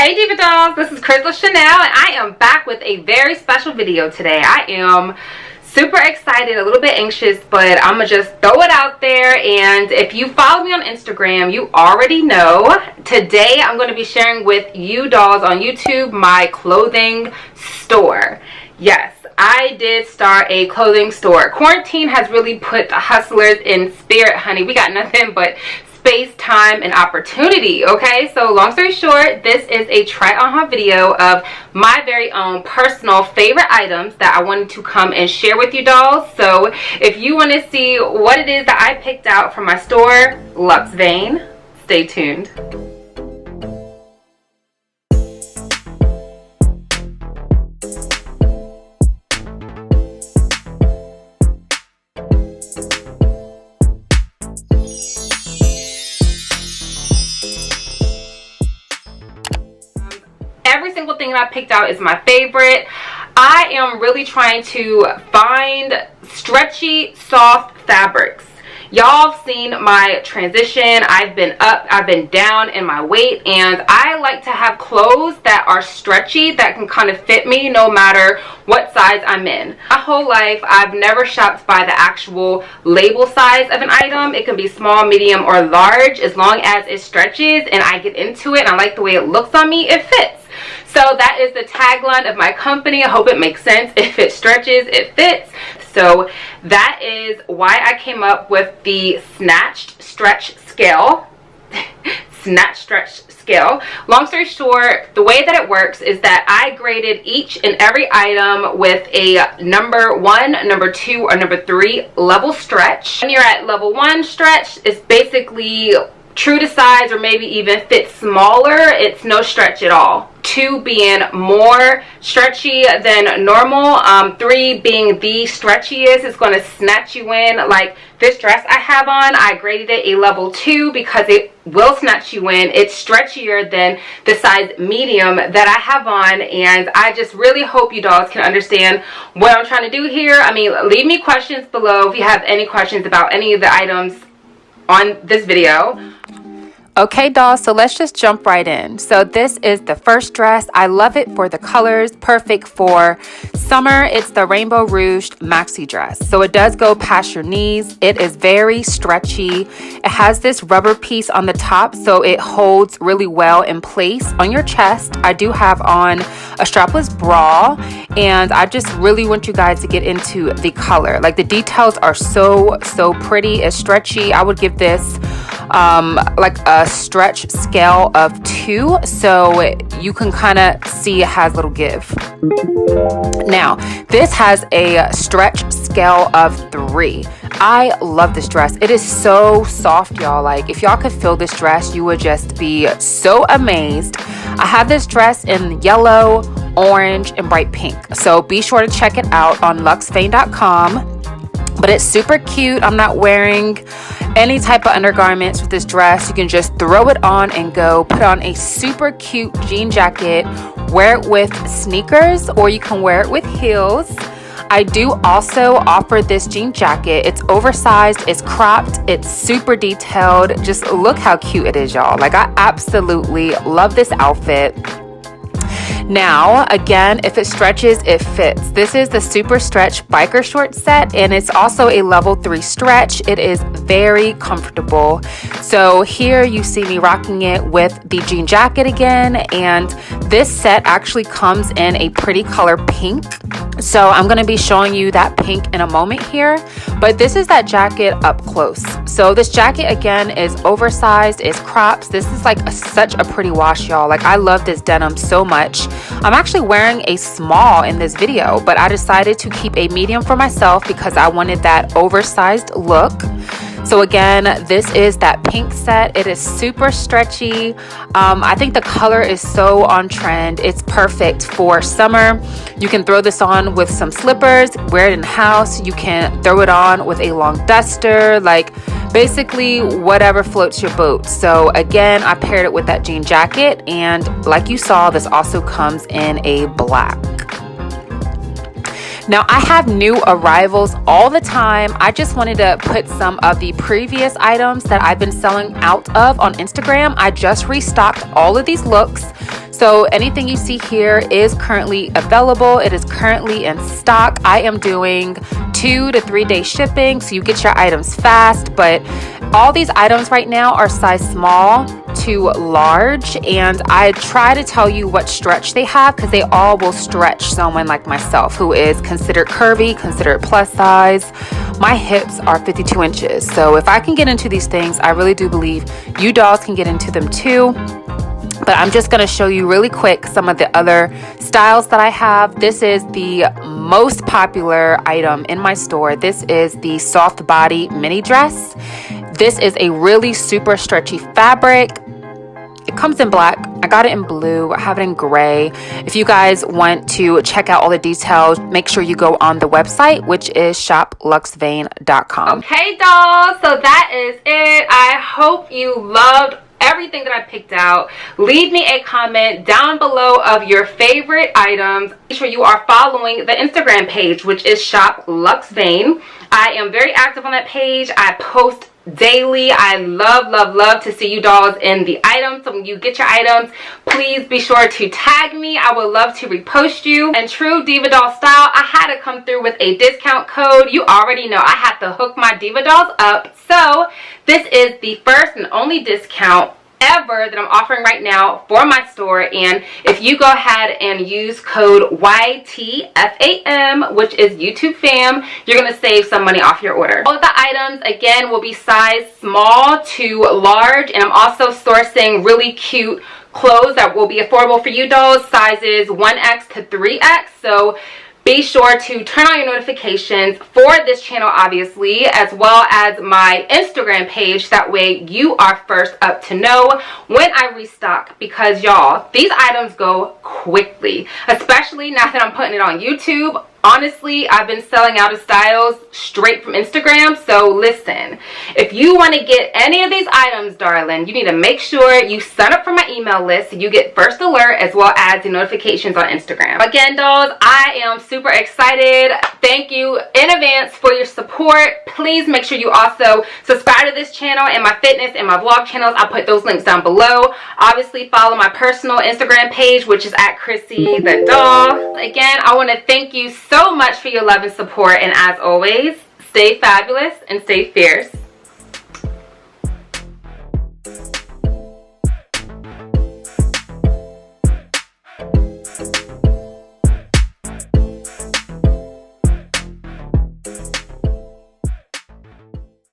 Hey Diva Dolls, this is Chanel and I am back with a very special video today. I am super excited, a little bit anxious, but I'm gonna just throw it out there. And if you follow me on Instagram, you already know. Today I'm going to be sharing with you dolls on YouTube my clothing store. Yes, I did start a clothing store. Quarantine has really put the hustlers in spirit, honey. We got nothing but space, time, and opportunity. Okay, so long story short, this is a try on haul video of my very own personal favorite items that I wanted to come and share with you dolls. So if you want to see what it is that I picked out from my store, Luxe Vain, stay tuned. Every single thing that I picked out is my favorite. I am really trying to find stretchy, soft fabrics. Y'all have seen my transition. I've been up, I've been down in my weight, and I like to have clothes that are stretchy, that can kind of fit me no matter what size I'm in. My whole life, I've never shopped by the actual label size of an item. It can be small, medium, or large. As long as it stretches and I get into it and I like the way it looks on me, it fits. So that is the tagline of my company. I hope it makes sense. If it stretches, it fits. So that is why I came up with the Snatched Stretch Scale. Snatch Stretch Scale. Long story short, the way that it works is that I graded each and every item with a number 1, number 2, or number 3 level stretch. When you're at level 1 stretch, it's basically true to size or maybe even fit smaller. It's no stretch at all. 2 being more stretchy than normal. 3 being the stretchiest. It's going to snatch you in. Like this dress I have on, I graded it a level 2 because it will snatch you in. It's stretchier than the size medium that I have on, and I just really hope you dolls can understand what I'm trying to do here. I mean, leave me questions below if you have any questions about any of the items on this video. Okay dolls, so let's just jump right in. So this is the first dress. I love it for the colors, perfect for summer. It's the Rainbow Ruched Maxi dress. So it does go past your knees. It is very stretchy. It has this rubber piece on the top, so it holds really well in place on your chest. I do have on a strapless bra, and I just really want you guys to get into the color. Like the details are so pretty. It's stretchy. I would give this like a stretch scale of 2, so you can kind of see it has little give. Now this has a stretch scale of 3. I love this dress. It is so soft, y'all. Like if y'all could feel this dress, you would just be so amazed. I have this dress in yellow, orange, and bright pink, so be sure to check it out on luxevain.com. But it's super cute. I'm not wearing any type of undergarments with this dress. You can just throw it on and go. Put on a super cute jean jacket, wear it with sneakers, or you can wear it with heels. I do also offer this jean jacket. It's oversized, it's cropped, it's super detailed. Just look how cute it is, y'all. Like I absolutely love this outfit. Now, again, if it stretches, it fits. This is the Super Stretch Biker Short Set, and it's also a level 3 stretch. It is very comfortable. So here you see me rocking it with the jean jacket again, and this set actually comes in a pretty color pink. So I'm going to be showing you that pink in a moment here, but this is that jacket up close. So this jacket again is oversized, it's cropped. This is like such a pretty wash, y'all. Like I love this denim so much. I'm actually wearing a small in this video, but I decided to keep a medium for myself because I wanted that oversized look. So again, this is that pink set. It is super stretchy. I think the color is so on trend. It's perfect for summer. You can throw this on with some slippers, wear it in the house. You can throw it on with a long duster, like basically whatever floats your boat. So again, I paired it with that jean jacket, and like you saw, this also comes in a black. Now I have new arrivals all the time. I just wanted to put some of the previous items that I've been selling out of on Instagram. I just restocked all of these looks. So anything you see here is currently available. It is currently in stock. I am doing 2 to 3 day shipping, so you get your items fast, but all these items right now are size small to large, and I try to tell you what stretch they have because they all will stretch someone like myself who is considered curvy, considered plus size. My hips are 52 inches, so if I can get into these things, I really do believe you dolls can get into them too. But I'm just going to show you really quick some of the other styles that I have. This is the most popular item in my store. This is the soft body mini dress. This is a really super stretchy fabric. It comes in black. I got it in blue. I have it in gray. If you guys want to check out all the details, make sure you go on the website, which is shopluxevain.com. Okay, dolls, so that is it. I hope you loved everything that I picked out. Leave me a comment down below of your favorite items. Make sure you are following the Instagram page, which is Shop Luxe Vain. I am very active on that page. I post daily. I love to see you dolls in the items. So when you get your items, please be sure to tag me. I would love to repost you. And true diva doll style, I had to come through with a discount code. You already know I have to hook my diva dolls up. So this is the first and only discount ever that I'm offering right now for my store, and if you go ahead and use code YTFAM, which is YouTube fam, you're going to save some money off your order. All of the items again will be size small to large, and I'm also sourcing really cute clothes that will be affordable for you dolls, sizes 1X to 3X. So be sure to turn on your notifications for this channel, obviously, as well as my Instagram page. That way you are first up to know when I restock, because y'all, these items go quickly, especially now that I'm putting it on YouTube. Honestly, I've been selling out of styles straight from Instagram. So listen, if you want to get any of these items, darling, you need to make sure you sign up for my email list so you get first alert as well as the notifications on Instagram. Again, dolls, I am super excited. Thank you in advance for your support. Please make sure you also subscribe to this channel and my fitness and my vlog channels. I'll put those links down below. Obviously, follow my personal Instagram page, which is at Chrissy the Doll. Again, I want to thank you so much for your love and support, and as always, stay fabulous and stay fierce.